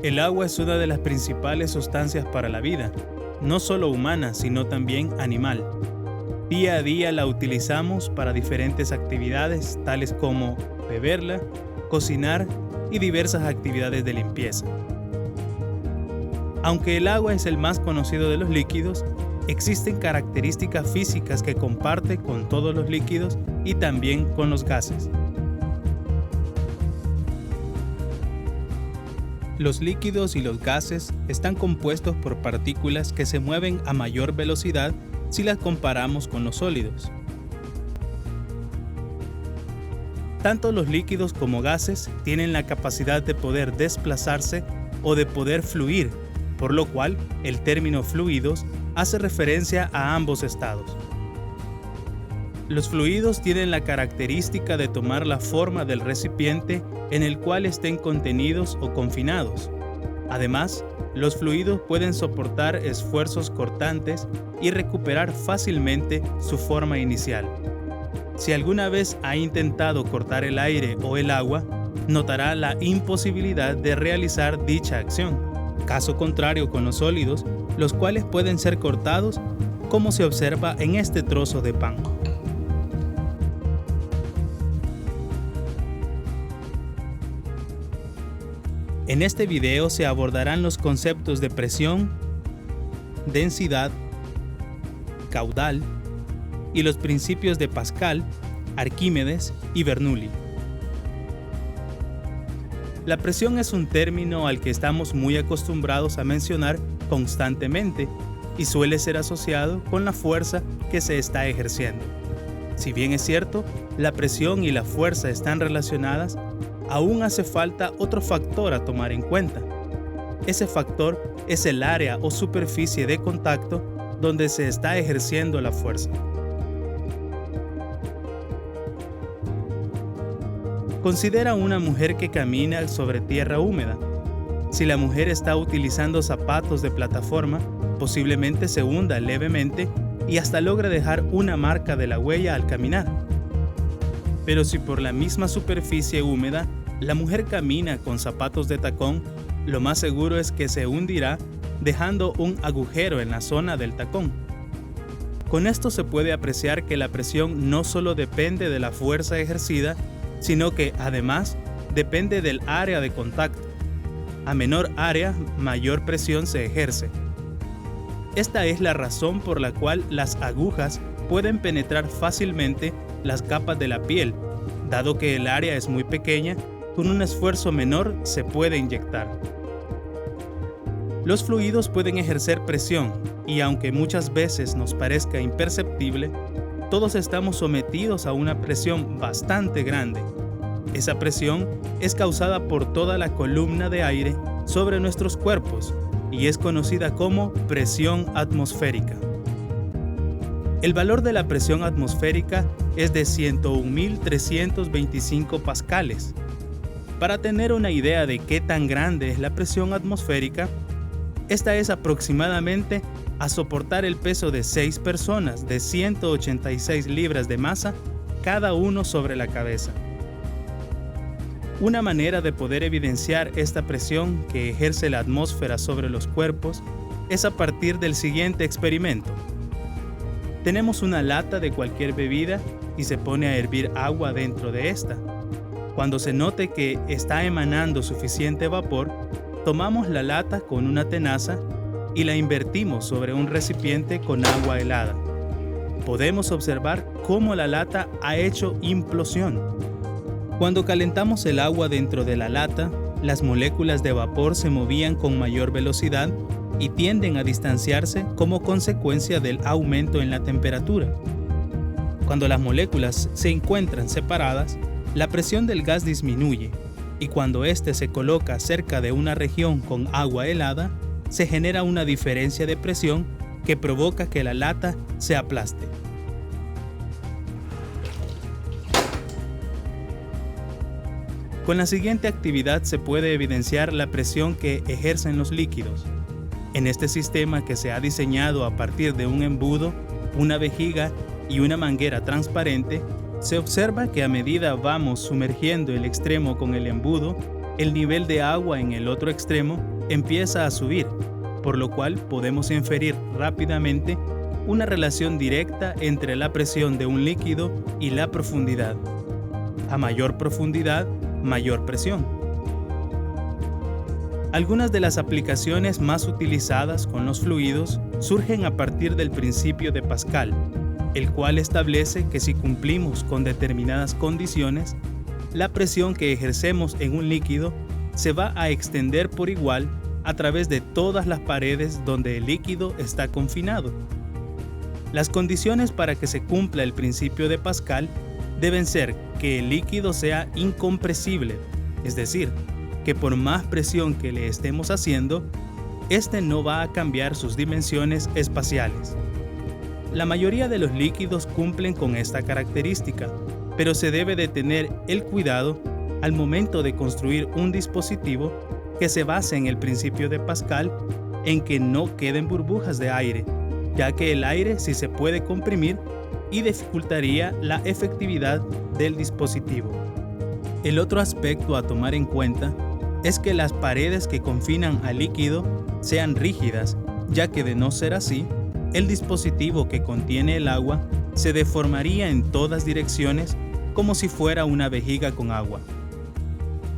El agua es una de las principales sustancias para la vida, no solo humana, sino también animal. Día a día la utilizamos para diferentes actividades, tales como beberla, cocinar y diversas actividades de limpieza. Aunque el agua es el más conocido de los líquidos, existen características físicas que comparte con todos los líquidos y también con los gases. Los líquidos y los gases están compuestos por partículas que se mueven a mayor velocidad si las comparamos con los sólidos. Tanto los líquidos como gases tienen la capacidad de poder desplazarse o de poder fluir, por lo cual el término fluidos hace referencia a ambos estados. Los fluidos tienen la característica de tomar la forma del recipiente en el cual estén contenidos o confinados. Además, los fluidos pueden soportar esfuerzos cortantes y recuperar fácilmente su forma inicial. Si alguna vez ha intentado cortar el aire o el agua, notará la imposibilidad de realizar dicha acción. Caso contrario con los sólidos, los cuales pueden ser cortados, como se observa en este trozo de pan. En este video se abordarán los conceptos de presión, densidad, caudal y los principios de Pascal, Arquímedes y Bernoulli. La presión es un término al que estamos muy acostumbrados a mencionar constantemente y suele ser asociado con la fuerza que se está ejerciendo. Si bien es cierto, la presión y la fuerza están relacionadas, aún hace falta otro factor a tomar en cuenta. Ese factor es el área o superficie de contacto donde se está ejerciendo la fuerza. Considera una mujer que camina sobre tierra húmeda. Si la mujer está utilizando zapatos de plataforma, posiblemente se hunda levemente y hasta logra dejar una marca de la huella al caminar. Pero si por la misma superficie húmeda la mujer camina con zapatos de tacón, lo más seguro es que se hundirá dejando un agujero en la zona del tacón. Con esto se puede apreciar que la presión no solo depende de la fuerza ejercida, sino que además depende del área de contacto. A menor área, mayor presión se ejerce. Esta es la razón por la cual las agujas pueden penetrar fácilmente las capas de la piel, dado que el área es muy pequeña, con un esfuerzo menor se puede inyectar. Los fluidos pueden ejercer presión y aunque muchas veces nos parezca imperceptible, todos estamos sometidos a una presión bastante grande. Esa presión es causada por toda la columna de aire sobre nuestros cuerpos y es conocida como presión atmosférica. El valor de la presión atmosférica es de 101.325 pascales. Para tener una idea de qué tan grande es la presión atmosférica, esta es aproximadamente a soportar el peso de 6 personas de 186 libras de masa cada uno sobre la cabeza. Una manera de poder evidenciar esta presión que ejerce la atmósfera sobre los cuerpos es a partir del siguiente experimento. Tenemos una lata de cualquier bebida y se pone a hervir agua dentro de esta. Cuando se note que está emanando suficiente vapor, tomamos la lata con una tenaza y la invertimos sobre un recipiente con agua helada. Podemos observar cómo la lata ha hecho implosión. Cuando calentamos el agua dentro de la lata, las moléculas de vapor se movían con mayor velocidad y tienden a distanciarse como consecuencia del aumento en la temperatura. Cuando las moléculas se encuentran separadas, la presión del gas disminuye y cuando éste se coloca cerca de una región con agua helada, se genera una diferencia de presión que provoca que la lata se aplaste. Con la siguiente actividad se puede evidenciar la presión que ejercen los líquidos. En este sistema que se ha diseñado a partir de un embudo, una vejiga y una manguera transparente, se observa que a medida vamos sumergiendo el extremo con el embudo, el nivel de agua en el otro extremo empieza a subir, por lo cual podemos inferir rápidamente una relación directa entre la presión de un líquido y la profundidad. A mayor profundidad, mayor presión. Algunas de las aplicaciones más utilizadas con los fluidos surgen a partir del principio de Pascal, el cual establece que si cumplimos con determinadas condiciones, la presión que ejercemos en un líquido se va a extender por igual a través de todas las paredes donde el líquido está confinado. Las condiciones para que se cumpla el principio de Pascal deben ser que el líquido sea incompresible, es decir, que por más presión que le estemos haciendo, este no va a cambiar sus dimensiones espaciales. La mayoría de los líquidos cumplen con esta característica, pero se debe de tener el cuidado al momento de construir un dispositivo que se base en el principio de Pascal en que no queden burbujas de aire, ya que el aire sí se puede comprimir y dificultaría la efectividad del dispositivo. El otro aspecto a tomar en cuenta es que las paredes que confinan al líquido sean rígidas, ya que de no ser así, el dispositivo que contiene el agua se deformaría en todas direcciones como si fuera una vejiga con agua.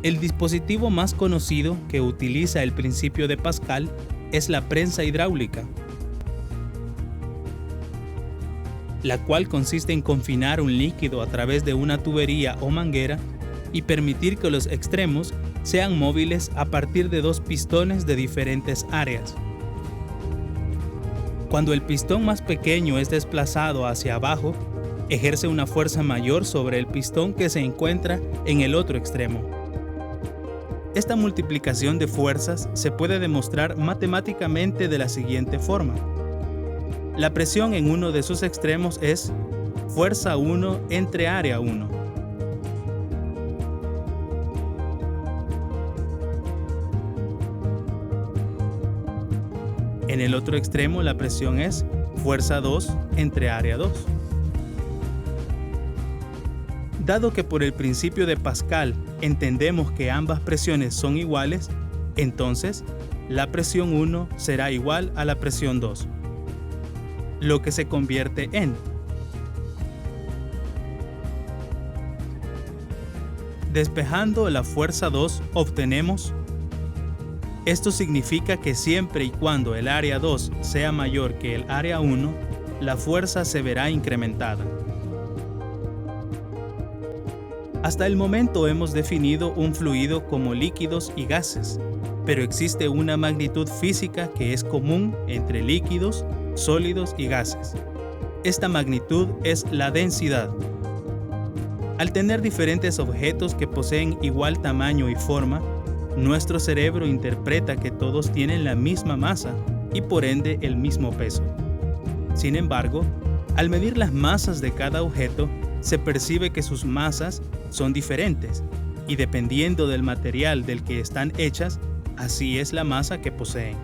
El dispositivo más conocido que utiliza el principio de Pascal es la prensa hidráulica, la cual consiste en confinar un líquido a través de una tubería o manguera y permitir que los extremos sean móviles a partir de dos pistones de diferentes áreas. Cuando el pistón más pequeño es desplazado hacia abajo, ejerce una fuerza mayor sobre el pistón que se encuentra en el otro extremo. Esta multiplicación de fuerzas se puede demostrar matemáticamente de la siguiente forma. La presión en uno de sus extremos es fuerza 1 entre área 1. En el otro extremo la presión es fuerza 2 entre área 2. Dado que por el principio de Pascal entendemos que ambas presiones son iguales, entonces la presión 1 será igual a la presión 2, lo que se convierte en despejando la fuerza 2 obtenemos. Esto significa que siempre y cuando el área 2 sea mayor que el área 1, la fuerza se verá incrementada. Hasta el momento hemos definido un fluido como líquidos y gases, pero existe una magnitud física que es común entre líquidos, sólidos y gases. Esta magnitud es la densidad. Al tener diferentes objetos que poseen igual tamaño y forma, nuestro cerebro interpreta que todos tienen la misma masa y por ende el mismo peso. Sin embargo, al medir las masas de cada objeto, se percibe que sus masas son diferentes y dependiendo del material del que están hechas, así es la masa que poseen.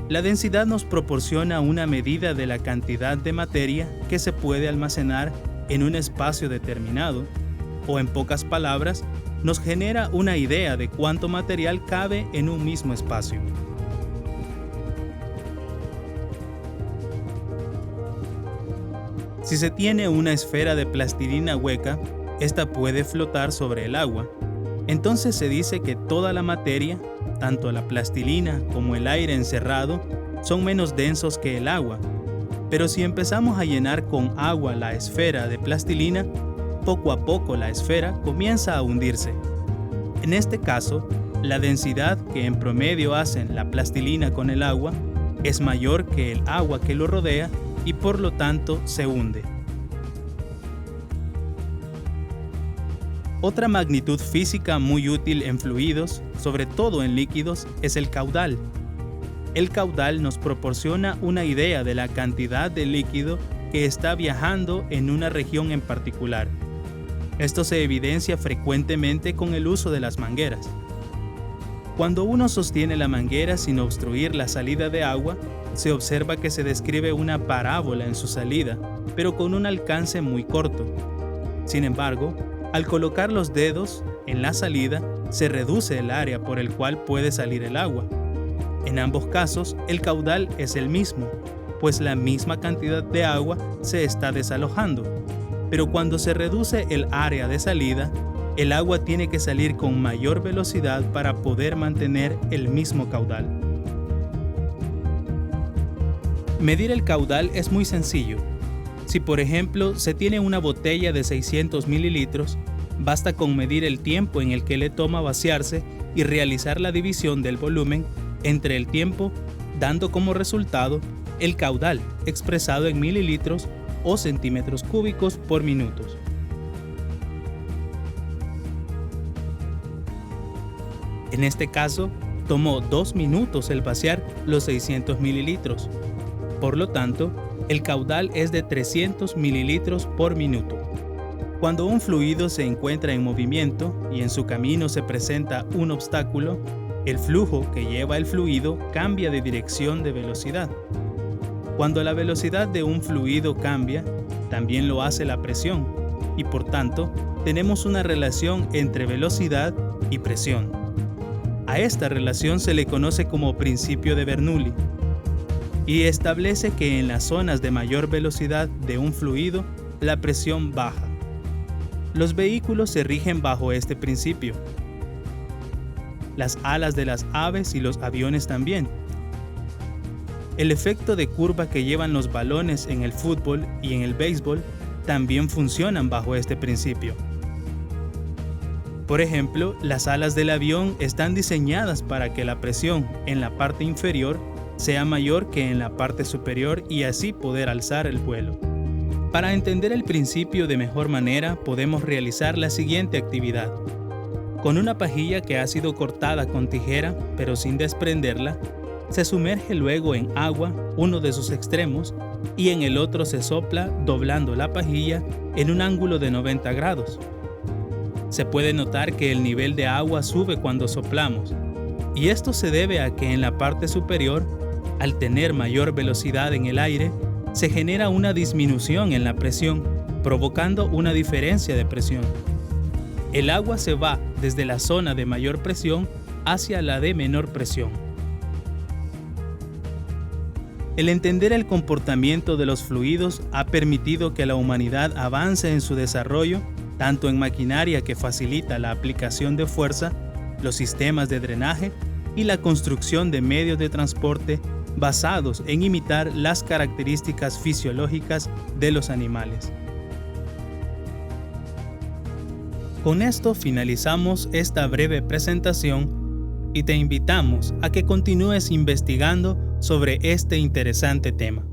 La densidad nos proporciona una medida de la cantidad de materia que se puede almacenar en un espacio determinado, o en pocas palabras, nos genera una idea de cuánto material cabe en un mismo espacio. Si se tiene una esfera de plastilina hueca, esta puede flotar sobre el agua. Entonces se dice que toda la materia, tanto la plastilina como el aire encerrado, son menos densos que el agua. Pero si empezamos a llenar con agua la esfera de plastilina, poco a poco la esfera comienza a hundirse. En este caso, la densidad que en promedio hacen la plastilina con el agua es mayor que el agua que lo rodea y por lo tanto se hunde. Otra magnitud física muy útil en fluidos, sobre todo en líquidos, es el caudal. El caudal nos proporciona una idea de la cantidad de líquido que está viajando en una región en particular. Esto se evidencia frecuentemente con el uso de las mangueras. Cuando uno sostiene la manguera sin obstruir la salida de agua, se observa que se describe una parábola en su salida, pero con un alcance muy corto. Sin embargo, al colocar los dedos en la salida, se reduce el área por el cual puede salir el agua. En ambos casos, el caudal es el mismo, pues la misma cantidad de agua se está desalojando. Pero cuando se reduce el área de salida, el agua tiene que salir con mayor velocidad para poder mantener el mismo caudal. Medir el caudal es muy sencillo. Si por ejemplo se tiene una botella de 600 mililitros, basta con medir el tiempo en el que le toma vaciarse y realizar la división del volumen entre el tiempo, dando como resultado el caudal expresado en mililitros o centímetros cúbicos por minutos. En este caso, tomó 2 minutos el vaciar los 600 mililitros. Por lo tanto, el caudal es de 300 mililitros por minuto. Cuando un fluido se encuentra en movimiento y en su camino se presenta un obstáculo, el flujo que lleva el fluido cambia de dirección de velocidad. Cuando la velocidad de un fluido cambia, también lo hace la presión, y por tanto, tenemos una relación entre velocidad y presión. A esta relación se le conoce como principio de Bernoulli, y establece que en las zonas de mayor velocidad de un fluido, la presión baja. Los vehículos se rigen bajo este principio. Las alas de las aves y los aviones también. El efecto de curva que llevan los balones en el fútbol y en el béisbol también funcionan bajo este principio. Por ejemplo, las alas del avión están diseñadas para que la presión en la parte inferior sea mayor que en la parte superior y así poder alzar el vuelo. Para entender el principio de mejor manera, podemos realizar la siguiente actividad. Con una pajilla que ha sido cortada con tijera, pero sin desprenderla, se sumerge luego en agua uno de sus extremos y en el otro se sopla doblando la pajilla en un ángulo de 90 grados. Se puede notar que el nivel de agua sube cuando soplamos, y esto se debe a que en la parte superior, al tener mayor velocidad en el aire, se genera una disminución en la presión, provocando una diferencia de presión. El agua se va desde la zona de mayor presión hacia la de menor presión. El entender el comportamiento de los fluidos ha permitido que la humanidad avance en su desarrollo, tanto en maquinaria que facilita la aplicación de fuerza, los sistemas de drenaje y la construcción de medios de transporte basados en imitar las características fisiológicas de los animales. Con esto finalizamos esta breve presentación y te invitamos a que continúes investigando sobre este interesante tema.